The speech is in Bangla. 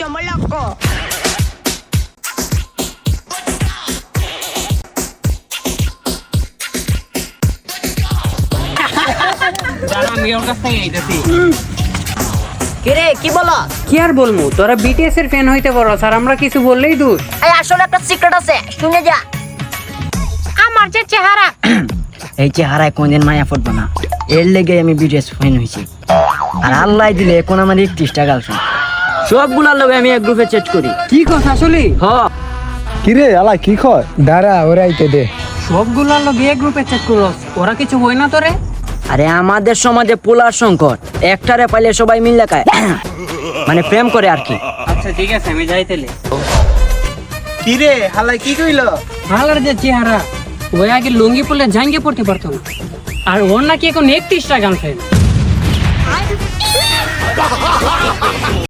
somos locos. আমি ওর কাছ থেকে আইতেছি। কিরে কি বলো? কি আর বলবো, তোরা বিটিএস এর ফ্যান হইতে পারো, আর আমরা কিছু বললেই দোষ। এই আসলে একটা সিক্রেট আছে, শুনে যা। আমার যে চেহারা, এই চেহারায় কোনদিন মায়া ফুটবো না, এর লেগে আমি বিটিএস ফ্যান হয়েছি। আর আল্লাহ দিলে এখন আমার 31টা গার্লফ্রেন্ড, সবগুলার লগে আমি এক গ্রুপে চ্যাট করি। কি কথা আসলে? হ, কিরে আলা কি কয়? দাঁড়া ওরাইতে দে। সবগুলার লগে এক গ্রুপে চেক করস, ওরা কিছু হয় না তোরে? আরে আমাদের সমাজে পোলার সংকট, একটারে পাইলে সবাই মিল খায়, মানে প্রেম করে আর কি। আচ্ছা ঠিক আছে, আমি যাই তাহলে। কিরে হালাই কি কইলো? হালার যে চেহারা, ওই আগে লুঙ্গি পরলে জাঙ্গে পড়তে পারতো না, আর ওর নাকি এখন 31টা গার্লফ্রেন্ড।